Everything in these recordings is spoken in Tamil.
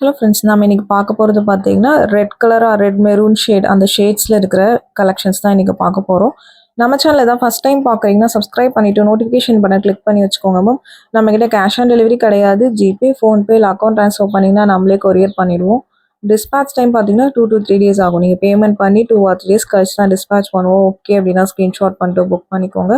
ஹலோ ஃப்ரெண்ட்ஸ், நம்ம இன்னைக்கு பார்க்க போகிறது பார்த்தீங்கன்னா ரெட் கலராக ரெட் மெரூன் ஷேட் அந்த ஷேட்ஸில் இருக்கிற கலெக்ஷன்ஸ் தான் இன்றைக்கி பார்க்க போகிறோம். நம்ம சேனல் தான் ஃபஸ்ட் டைம் பார்க்குறீங்கன்னா சப்ஸ்கிரைப் பண்ணிவிட்டு நோட்டிஃபிகேஷன் பட்டன் கிளிக் பண்ணி வச்சுக்கோங்க மேம். நம்மக்கிட்ட கேஷ் ஆன் டெலிவரி கிடையாது. ஜிபே, ஃபோன்பே இல்லை அக்கௌண்ட் ட்ரான்ஸ்ஃபர் பண்ணிங்கன்னா நம்மளே கொரியர் பண்ணிடுவோம். டிஸ்பேச் டைம் பார்த்தீங்கன்னா 2 to 3 days ஆகும். நீங்கள் பேமெண்ட் பண்ணி 2 or 3 days கழிச்சு தான் டிஸ்பேச் பண்ணுவோம். ஓகே அப்படின்னா ஸ்க்ரீன்ஷாட் பண்ணிட்டு புக் பண்ணிக்கோங்க.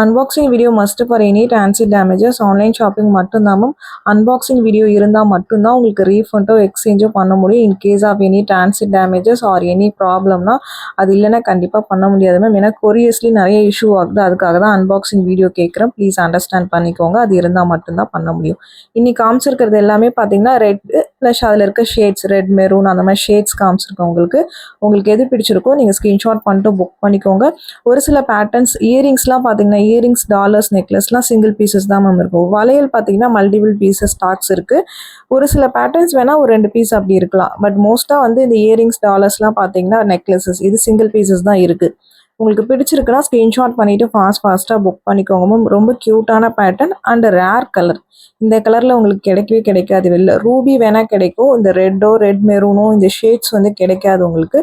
Unboxing video must for any transit damages. Online shopping மட்டும்தான் மேம். அன்பாக்சிங் வீடியோ இருந்தால் மட்டும்தான் உங்களுக்கு ரீஃபண்டோ எக்ஸ்சேஞ்சோ பண்ண முடியும். In case of any transit damages or any ப்ராப்ளம்னா அது இல்லைன்னா கண்டிப்பாக பண்ண முடியாது மேம். ஏன்னா கொரியர்ஸ்லேயும் நிறைய இஷ்யூ ஆகுது. அதுக்காக தான் அன்பாக்சிங் வீடியோ கேட்குறேன். ப்ளீஸ் அண்டர்ஸ்டாண்ட் பண்ணிக்கோங்க. அது இருந்தால் மட்டும்தான் பண்ண முடியும். இன்னைக்கு காமிச்சிருக்கிறது எல்லாமே பார்த்தீங்கன்னா ரெட் ப்ளஸ் அதில் இருக்க ஷேட்ஸ் ரெட் மெரூன் அந்த மாதிரி ஷேட்ஸ் காமிச்சிருக்கோம். உங்களுக்கு எது பிடிச்சிருக்கோ நீங்கள் ஸ்க்ரீன்ஷாட் பண்ணிட்டு புக் பண்ணிக்கோங்க. ஒரு சில பேட்டர்ன்ஸ் இயரிங்ஸ்லாம் பார்த்தீங்கன்னா இயரிங்ஸ், டாலர்ஸ், நெக்லஸ்லாம் சிங்கிள் பீசஸ் தான் மேம் இருக்கும். வளையல் பார்த்தீங்கன்னா மல்டிபிள் பீசஸ் ஸ்டாக்ஸ் இருக்குது. ஒரு சில பேட்டர்ன்ஸ் வேணால் ஒரு 2 பீஸ் அப்படி இருக்கலாம். பட் மோஸ்ட்டாக வந்து இந்த இயரிங்ஸ், டாலர்ஸ்லாம் பார்த்தீங்கன்னா நெக்லஸஸ் இது சிங்கிள் பீசஸ் தான் இருக்குது. உங்களுக்கு பிடிச்சிருக்குன்னா ஸ்க்ரீன்ஷாட் பண்ணிவிட்டு ஃபாஸ்ட்டாக புக் பண்ணிக்கோங்க மேம். ரொம்ப க்யூட்டான பேட்டர்ன் அண்ட் ரேர் கலர். இந்த கலரில் உங்களுக்கு கிடைக்கவே கிடைக்காது. வெளில ரூபி வேணால் கிடைக்கும். இந்த ரெட் மெரூனோ இந்த ஷேட்ஸ் வந்து கிடைக்காது. உங்களுக்கு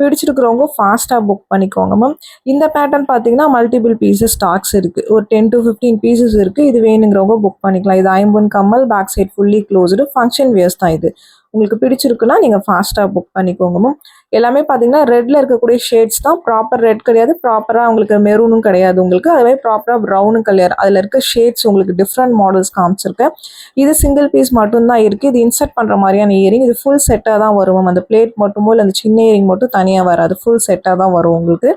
பிடிச்சிருக்கிறவங்க ஃபாஸ்ட்டாக புக் பண்ணிக்கோங்க மேம். இந்த பேட்டர்ன் பார்த்தீங்கன்னா மல்டிபிள் பீசஸ் ஸ்டாக்ஸ் இருக்குது. ஒரு 10 to 15 பீசஸ் இருக்குது. இது வேணுங்கிறவங்க புக் பண்ணிக்கலாம். இது ஐம்பொன் கம்மல், back side fully closed, function wears தான் இது. உங்களுக்கு பிடிச்சிருக்குன்னா நீங்கள் ஃபாஸ்ட்டாக புக் பண்ணிக்கோங்க மேம். எல்லாமே பார்த்தீங்கன்னா ரெட்டில் இருக்கக்கூடிய ஷேட்ஸ் தான். ப்ராப்பர் ரெட் கிடையாது, ப்ராப்பராக உங்களுக்கு மெரூனும் கிடையாது. உங்களுக்கு அதுவே ப்ராப்பராக ப்ரௌனும் கலர் அதில் இருக்க ஷேட்ஸ் உங்களுக்கு டிஃப்ரெண்ட் மாடல்ஸ் காமிச்சிருக்கேன். இது சிங்கிள் பீஸ் மட்டும்தான் இருக்குது. இது இன்சர்ட் பண்ணுற மாதிரியான இயரிங். இது ஃபுல் செட்டாக தான் வரும். அந்த பிளேட் மட்டுமோ இல்லை அந்த சின்ன இயரிங் மட்டும் தனியாக வராது. ஃபுல் செட்டாக தான் வரும் உங்களுக்கு.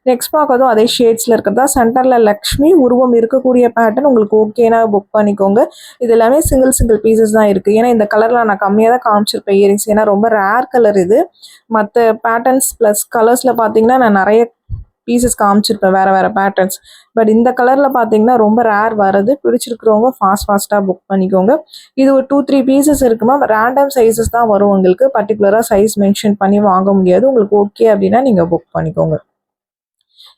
நெக்ஸ்ட் பார்க்கறதும் அதே ஷேட்ஸில் இருக்கிறதா. சென்டரில் லக்ஷ்மி உருவம் இருக்கக்கூடிய பேட்டர்ன் உங்களுக்கு ஓகேனா புக் பண்ணிக்கோங்க. இது எல்லாமே சிங்கிள் பீசஸ் தான் இருக்குது. ஏன்னா இந்த கலரில் நான் கம்மியாக தான் காமிச்சிருப்பேன் இயரிங்ஸ். ஏன்னா ரொம்ப ரேர் கலர் இது. மற்ற பேட்டர்ன்ஸ் ப்ளஸ் கலர்ஸில் பார்த்தீங்கன்னா நான் நிறைய பீசஸ் காமிச்சிருப்பேன் வேறு பேட்டர்ன்ஸ். பட் இந்த கலரில் பார்த்தீங்கன்னா ரொம்ப ரேர் வருது. பிடிச்சிருக்கிறவங்க ஃபாஸ்ட்டாக புக் பண்ணிக்கோங்க. இது ஒரு 2-3 பீசஸ் இருக்குமா. ரேண்டம் சைஸஸ் தான் வரும். உங்களுக்கு பர்டிகுலராக சைஸ் மென்ஷன் பண்ணி வாங்க முடியாது. உங்களுக்கு ஓகே அப்படின்னா நீங்கள் புக் பண்ணிக்கோங்க.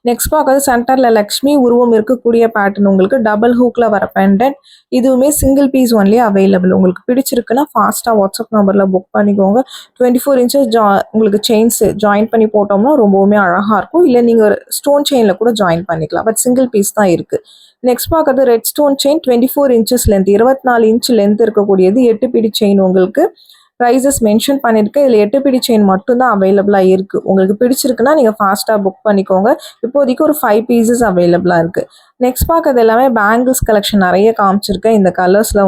நெக்ஸ்ட் பார்க்கறது சென்டரில் லக்ஷ்மி உருவம் இருக்கக்கூடிய பேட்டர்ன். உங்களுக்கு டபுள் ஹூக்கில் வர பெண்டன்ட். இதுவுமே சிங்கிள் பீஸ் ஒன்லி அவைலபிள். உங்களுக்கு பிடிச்சிருக்குன்னா ஃபாஸ்ட்டாக வாட்ஸ்அப் நம்பரில் புக் பண்ணிக்கோங்க. 24 inches உங்களுக்கு செயின்ஸ் ஜாயின் பண்ணி போட்டோம்னா ரொம்பவுமே அழகாக இருக்கும். இல்லை நீங்கள் ஒரு ஸ்டோன் செயினில் கூட ஜாயின் பண்ணிக்கலாம். பட் சிங்கிள் பீஸ் தான் இருக்குது. நெக்ஸ்ட் பார்க்கறது red stone chain 24 inches length, 24 inch length இருக்கக்கூடியது. 8 பிடி செயின் உங்களுக்கு ப்ரைஸஸ் மென்ஷன் பண்ணியிருக்கேன். இதில் 8 பிடி செயின் மட்டும்தான் அவைலபிளாக இருக்குது. உங்களுக்கு பிடிச்சிருக்குன்னா நீங்கள் ஃபாஸ்ட்டாக புக் பண்ணிக்கோங்க. இப்போதைக்கு ஒரு 5 பீசஸ் அவைலபிளாக இருக்குது. நெக்ஸ்ட் பார்க்கறது எல்லாமே பேங்கிள்ஸ் கலெக்ஷன் நிறைய காமிச்சிருக்கேன் இந்த கலர்ஸில்.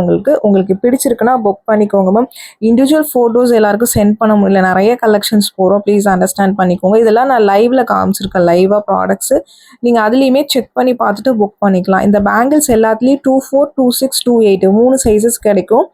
உங்களுக்கு பிடிச்சிருக்குன்னா புக் பண்ணிக்கோங்க மேம். இண்டிவிஜுவல் ஃபோட்டோஸ் எல்லாருக்கும் சென்ட் பண்ண முடியல. நிறைய கலெக்ஷன்ஸ் போகிறோம். ப்ளீஸ் அண்டர்ஸ்டாண்ட் பண்ணிக்கோங்க. இதெல்லாம் நான் லைவில் காமிச்சிருக்கேன். லைவாக ப்ராடக்ட்ஸு நீங்கள் அதுலேயுமே செக் பண்ணி பார்த்துட்டு புக் பண்ணிக்கலாம். இந்த பேங்கிள்ஸ் எல்லாத்துலேயும் 24, 26, 28 3 சைஸஸ் கிடைக்கும்.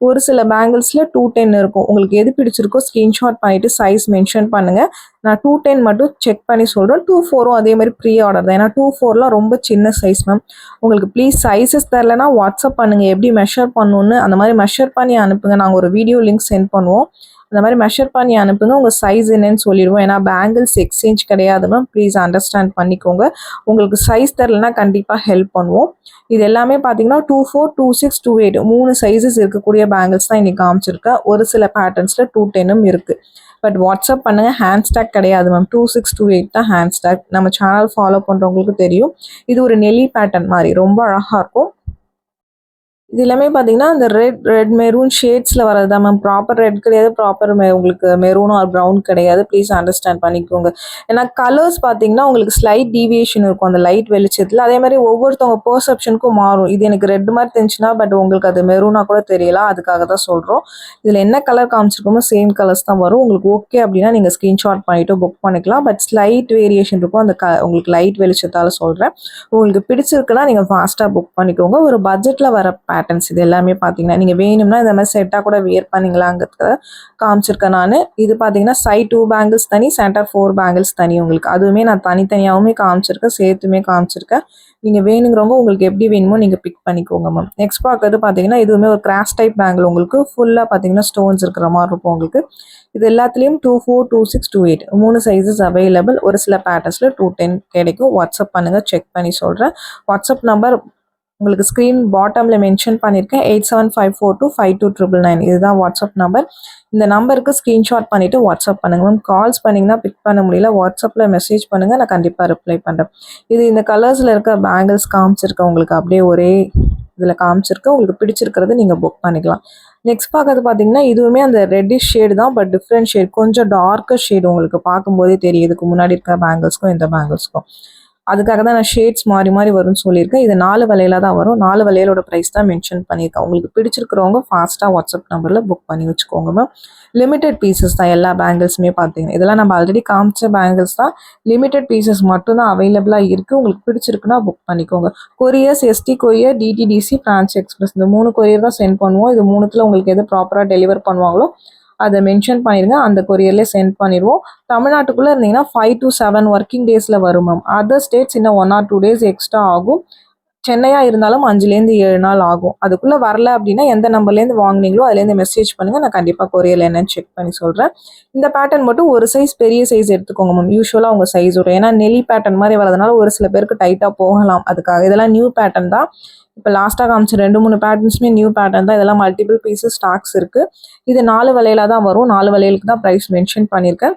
ஒரு சில பேங்கிள்ஸில் 210 இருக்கும். உங்களுக்கு எது பிடிச்சிருக்கோ ஸ்க்ரீன்ஷாட் பண்ணிவிட்டு சைஸ் மென்ஷன் பண்ணுங்கள். நான் 210 மட்டும் செக் பண்ணி சொல்கிறேன். 24 அதே மாதிரி ப்ரீ ஆர்டர் தான். ஏன்னா 24லாம் ரொம்ப சின்ன சைஸ் மேம். உங்களுக்கு ப்ளீஸ் சைஸஸ் தரலைன்னா வாட்ஸ்அப் பண்ணுங்கள். எப்படி மெஷர் பண்ணணுன்னு அந்த மாதிரி மெஷர் பண்ணி அனுப்புங்க. நாங்கள் ஒரு வீடியோ லிங்க் சென்ட் பண்ணுவோம். அந்த மாதிரி மெஷர் பண்ணி அனுப்புங்க. உங்கள் சைஸ் என்னன்னு சொல்லிடுவோம். ஏன்னா பேங்கிள்ஸ் எக்ஸ்சேஞ்ச் கிடையாது மேம். ப்ளீஸ் அண்டர்ஸ்டாண்ட் பண்ணிக்கோங்க. உங்களுக்கு சைஸ் தரலைன்னா கண்டிப்பாக ஹெல்ப் பண்ணுவோம். இது எல்லாமே பார்த்தீங்கன்னா 24, 26, 28 3 சைஸஸ் இருக்கக்கூடிய பேங்கிள்ஸ் தான் இன்றைக்கி காமிச்சிருக்கேன். ஒரு சில பேட்டர்ன்ஸில் 210ம் இருக்குது. பட் வாட்ஸ்அப் பண்ணுங்கள். ஹேண்ட்ஸ்டாக் கிடையாது மேம். 2628 தான் ஹேண்ட்ஸ்டாக். நம்ம சேனல் ஃபாலோ பண்ணுறவங்களுக்கு தெரியும். இது ஒரு நெல்லி பேட்டர்ன் மாதிரி ரொம்ப அழகாக இருக்கும். இது எல்லாமே பார்த்தீங்கன்னா இந்த ரெட் மெரூன் ஷேட்ஸில் வரது தான் மேம். ப்ராப்பர் ரெட் கிடையாது, ப்ராப்பர் உங்களுக்கு மெரூன் ஆர் ப்ரௌன் கிடையாது. ப்ளீஸ் அண்டர்ஸ்டாண்ட் பண்ணிக்கோங்க. ஏன்னா கலர்ஸ் பார்த்தீங்கன்னா உங்களுக்கு ஸ்லைட் டீவியேஷன் இருக்கும் அந்த லைட் வெளிச்சத்தில். அதே மாதிரி ஒவ்வொருத்தவங்க பர்செப்ஷனுக்கும் மாறும். இது எனக்கு ரெட் மாதிரி தெரிஞ்சுன்னா பட் உங்களுக்கு அது மெரூனாக கூட தெரியலாம். அதுக்காக தான் சொல்கிறோம். இதில் என்ன கலர் காமிச்சிருக்கோமோ சேம் கலர்ஸ் தான் வரும். உங்களுக்கு ஓகே அப்படின்னா நீங்கள் ஸ்க்ரீன்ஷாட் பண்ணிவிட்டு புக் பண்ணிக்கலாம். பட் ஸ்லைட் வேரியேஷன் இருக்கும். அந்த உங்களுக்கு லைட் வெளிச்சத்தால் சொல்கிறேன். உங்களுக்கு பிடிச்சிருக்குன்னா நீங்கள் ஃபாஸ்ட்டாக புக் பண்ணிக்கோங்க. ஒரு பட்ஜெட்டில் வர பேட்டர்ன்ஸ் இது எல்லாமே பார்த்தீங்கன்னா நீங்கள் வேணும்னா இந்த மாதிரி செட்டாக கூட வியர் பண்ணிங்களாங்கிறத காமிச்சிருக்கேன் நான். இது பார்த்தீங்கன்னா சைட் 2 பேங்கிள்ஸ் தனி, சென்டர் 4 பேங்கிள்ஸ் தனி. உங்களுக்கு அதுவுமே நான் தனித்தனியாகவுமே காமிச்சிருக்கேன், சேர்த்துமே காமிச்சிருக்கேன். நீங்கள் வேணுங்கிறவங்க உங்களுக்கு எப்படி வேணுமோ நீங்கள் பிக் பண்ணிக்கோங்க மேம். நெக்ஸ்ட் பார்க்கறது பார்த்தீங்கன்னா இதுவுமே ஒரு கிராஸ் டைப் பேங்கிள். உங்களுக்கு ஃபுல்லாக பார்த்தீங்கன்னா ஸ்டோன்ஸ் இருக்கிற மாதிரி இருக்கும். உங்களுக்கு இது எல்லாத்துலேயும் 24, 26, 28 3 சைஸஸ் அவைலபிள். ஒரு சில பேட்டர்ஸில் 210 கிடைக்கும். வாட்ஸ்அப் பண்ணுங்கள், செக் பண்ணி சொல்கிறேன். வாட்ஸ்அப் நம்பர் உங்களுக்கு ஸ்க்ரீன் பாட்டமில் மென்ஷன் பண்ணியிருக்கேன் 8754252999 இதுதான் வாட்ஸ்அப் நம்பர். இந்த நம்பருக்கு ஸ்க்ரீன்ஷாட் பண்ணிவிட்டு வாட்ஸ்அப் பண்ணுங்கள் மேம். கால்ஸ் பண்ணிங்கன்னா பிக் பண்ண முடியல, வாட்ஸ்அப்பில் மெசேஜ் பண்ணுங்கள், நான் கண்டிப்பாக ரிப்ளை பண்ணுறேன். இது இந்த கலர்ஸில் இருக்க பேங்கிள்ஸ் காமிச்சிருக்கேன் உங்களுக்கு, அப்படியே ஒரே இதில் காமிச்சிருக்கு. உங்களுக்கு பிடிச்சிருக்கிறது நீங்கள் புக் பண்ணிக்கலாம். நெக்ஸ்ட் பார்க்கறது பார்த்தீங்கன்னா இதுவுமே அந்த ரெட்டிஷ் ஷேடு தான், பட் டிஃப்ரெண்ட் ஷேட், கொஞ்சம் டார்க்கர் ஷேடு உங்களுக்கு பார்க்கும்போதே தெரியும் இதுக்கு முன்னாடி இருக்க பேங்கிள்ஸ்க்கும் இந்த பேங்கிள்ஸ்க்கும். அதுக்காக தான் நான் ஷேட்ஸ் மாறி மாறி வரும்னு சொல்லியிருக்கேன். இது 4 வளையலாக தான் வரும். 4 வளையலோட ப்ரைஸ் தான் மென்ஷன் பண்ணியிருக்கேன். உங்களுக்கு பிடிச்சிருக்கிறவங்க ஃபாஸ்ட்டாக வாட்ஸ்அப் நம்பரில் புக் பண்ணி வச்சுக்கோங்க மேம். லிமிடெட் பீசஸ் தான் எல்லா பேங்கிள்ஸுமே பார்த்தீங்கன்னா. இதெல்லாம் நம்ம ஆல்ரெடி காமிச்ச பேங்கிள்ஸ் தான், லிமிடெட் பீசஸ் மட்டும்தான் அவைலபிளாக இருக்குது. உங்களுக்கு பிடிச்சிருக்குன்னா புக் பண்ணிக்கோங்க. Couriers ST courier, DTDC, Franch Express இந்த 3 கொரியர் தான் சென்ட் பண்ணுவோம். இது 3த்தில் உங்களுக்கு எது ப்ராப்பராக டெலிவர் பண்ணுவாங்களோ அதை மென்ஷன் பண்ணிடுங்க, அந்த கொரியர்லேயே சென்ட் பண்ணிடுவோம். தமிழ்நாட்டுக்குள்ளே இருந்தீங்கன்னா 5 to 7 ஒர்க்கிங் டேஸில் வரும் மேம். அதர் ஸ்டேட்ஸ் இன்னும் 1 or 2 days எக்ஸ்ட்ரா ஆகும். சென்னையாக இருந்தாலும் 5லேருந்து 7 நாள் ஆகும். அதுக்குள்ளே வரல அப்படின்னா எந்த நம்பர்லேருந்து வாங்கினீங்களோ அதுலேருந்து மெசேஜ் பண்ணுங்கள், நான் கண்டிப்பாக கொரியரில் என்னன்னு செக் பண்ணி சொல்கிறேன். இந்த பேட்டர்ன் மட்டும் ஒரு சைஸ் பெரிய சைஸ் எடுத்துக்கோங்க மேம். யூஸ்வலாக உங்கள் சைஸ் வரும், ஏன்னா நெலி பேட்டர்ன் மாதிரி வரதுனால ஒரு சில பேருக்கு டைட்டாக போகலாம். அதுக்காக இதெல்லாம் நியூ பேட்டர்ன் தான். இப்போ லாஸ்ட்டாக காமிச்ச 2-3 பேட்டர்ன்ஸுமே நியூ பேட்டர்ன் தான். இதெல்லாம் மல்டிபிள் பீசஸ் ஸ்டாக்ஸ் இருக்குது. இது 4 வளையலாக தான் வரும். 4 வளையலுக்கு தான் ப்ரைஸ் மென்ஷன் பண்ணியிருக்கேன்.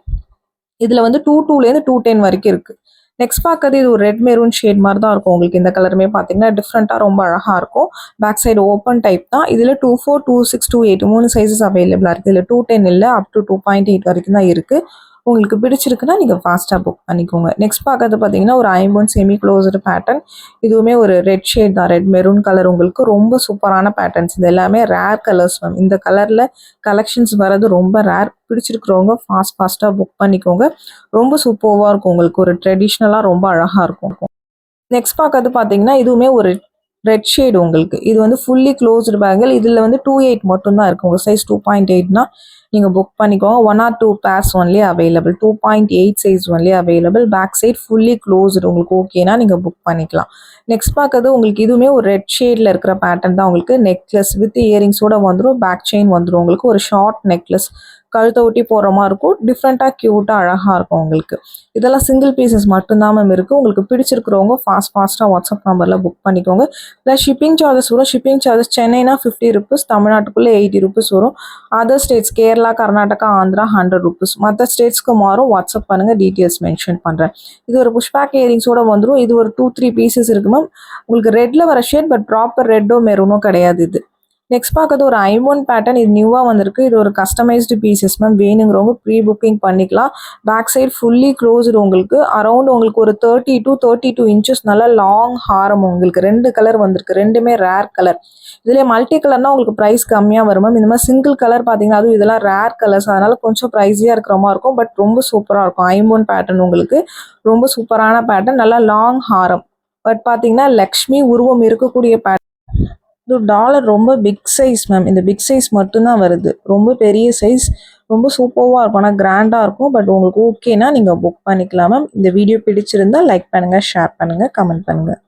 இதில் வந்து 22லேருந்து 210 வரைக்கும் இருக்குது. நெக்ஸ்ட் பார்க்கறது இது ஒரு ரெட் மெரூன் ஷேட் மாதிரி தான் இருக்கும். உங்களுக்கு இந்த கலருமே பார்த்தீங்கன்னா டிஃப்ரெண்ட்டாக ரொம்ப அழகாக இருக்கும். பேக் சைடு ஓப்பன் டைப் தான். இதில் 24, 26, 28 3 சைஸஸ் அவைலபிளாக இருக்குது. இதில் 210 இல்லை, அப் டு 2.8 வரைக்கும் தான் இருக்குது. உங்களுக்கு பிடிச்சிருக்குன்னா நீங்கள் ஃபாஸ்ட்டாக புக் பண்ணிக்கோங்க. நெக்ஸ்ட் பார்க்கறது பார்த்தீங்கன்னா ஒரு ஐம்பொன் செமி க்ளோஸ்டு பேட்டர்ன். இதுவுமே ஒரு ரெட் ஷேட் தான், ரெட் மெரூன் கலர். உங்களுக்கு ரொம்ப சூப்பரான பேட்டர்ன்ஸ். இது எல்லாமே ரேர் கலர்ஸ் மேம். இந்த கலரில் கலெக்ஷன்ஸ் வர்றது ரொம்ப ரேர். பிடிச்சிருக்கிறவங்க ஃபாஸ்ட்டாக புக் பண்ணிக்கோங்க. ரொம்ப சூப்பராக இருக்கும். உங்களுக்கு ஒரு ட்ரெடிஷ்னலாக ரொம்ப அழகாக இருக்கும். நெக்ஸ்ட் பார்க்கறது பார்த்தீங்கன்னா இதுவுமே ஒரு ரெட் ஷேடு. உங்களுக்கு இது வந்து ஃபுல்லி க்ளோஸ்டு பேங்கிள். இதில் வந்து 28 மட்டும்தான் இருக்குது. உங்கள் சைஸ் 2.8னா நீங்கள் புக் பண்ணிக்கோங்க. 1 or 2 pairs only available. 2.8 size only available. Back side fully closed. உங்களுக்கு ஓகேனா நீங்கள் புக் பண்ணிக்கலாம். நெக்ஸ்ட் பார்க்கறது உங்களுக்கு இதுவுமே ஒரு ரெட் ஷேடில் இருக்கிற பேட்டர்ன் தான். உங்களுக்கு நெக்லஸ் வித் இயரிங்ஸோடு வந்துடும். பேக் செயின் வந்துடும். உங்களுக்கு ஒரு ஷார்ட் நெக்லஸ் கழுத்தை ஒட்டி போகிற மாதிரி இருக்கும். டிஃப்ரெண்ட்டாக க்யூட்டாக அழகாக இருக்கும் உங்களுக்கு. இதெல்லாம் சிங்கிள் பீசஸ் மட்டும்தான் மேம் இருக்குது. உங்களுக்கு பிடிச்சிருக்கிறவங்க ஃபாஸ்ட்டாக வாட்ஸ்அப் நம்பரில் புக் பண்ணிக்கோங்க. ப்ளஸ் ஷிப்பிங் சார்ஜஸ் வரும். ஷிப்பிங் சார்ஜஸ் சென்னைனா 50 rupees, தமிழ்நாட்டுக்குள்ளே 80 rupees வரும். Other states Kerala, Karnataka, Andhra 100 rupees. மற்ற ஸ்டேட்ஸ்க்கு மாறும். வாட்ஸ்அப் பண்ணுங்கள், டீட்டெயில்ஸ் மென்ஷன் பண்ணுறேன். இது ஒரு புஷ்பேக் இயரிங்ஸோடு வந்துடும். இது ஒரு 2-3 பீசஸ் இருக்குது மேம். உங்களுக்கு ரெட்டில் வர ஷேட், பட் ப்ராப்பர் ரெட்டோ மெரூனோ கிடையாது இது. நெக்ஸ்ட் பார்க்கறது ஒரு ஐம்பொன் பேட்டர்ன். இது நியூவாக வந்திருக்கு. இது ஒரு கஸ்டமைஸ்டு பீசஸ் மேம். வேணுங்கிறவங்க ப்ரீ புக்கிங் பண்ணிக்கலாம். Back side fully closed. உங்களுக்கு அரௌண்ட் உங்களுக்கு ஒரு 30 to 32 inches நல்ல லாங் ஹாரம். உங்களுக்கு 2 கலர் வந்திருக்கு. ரெண்டுமே ரேர் கலர். இதில் மல்டி கலர்னால் உங்களுக்கு ப்ரைஸ் கம்மியாக வரும் மேம். இந்த மாதிரி சிங்கிள் கலர் பார்த்தீங்கன்னா அதுவும் இதெல்லாம் ரேர் கலர்ஸ், அதனால் கொஞ்சம் ப்ரைஸியாக இருக்கிற மாதிரி இருக்கும். பட் ரொம்ப சூப்பராக இருக்கும். ஐம்பொன் பேட்டர்ன் உங்களுக்கு ரொம்ப சூப்பரான பேட்டர்ன். நல்லா லாங் ஹாரம். பட் பார்த்தீங்கன்னா லக்ஷ்மி உருவம் இருக்கக்கூடிய பேட்டர்ன். இது டாலர் ரொம்ப பிக் சைஸ் மேம். இந்த பிக் சைஸ் மட்டும்தான் வருது. ரொம்ப பெரிய சைஸ், ரொம்ப சூப்பராக இருக்கும். ஆனால் கிராண்டாக இருக்கும். பட் உங்களுக்கு ஓகேனா நீங்கள் புக் பண்ணிக்கலாம் மேம். இந்த வீடியோ பிடிச்சிருந்தா லைக் பண்ணுங்கள், ஷேர் பண்ணுங்கள், கமெண்ட் பண்ணுங்கள்.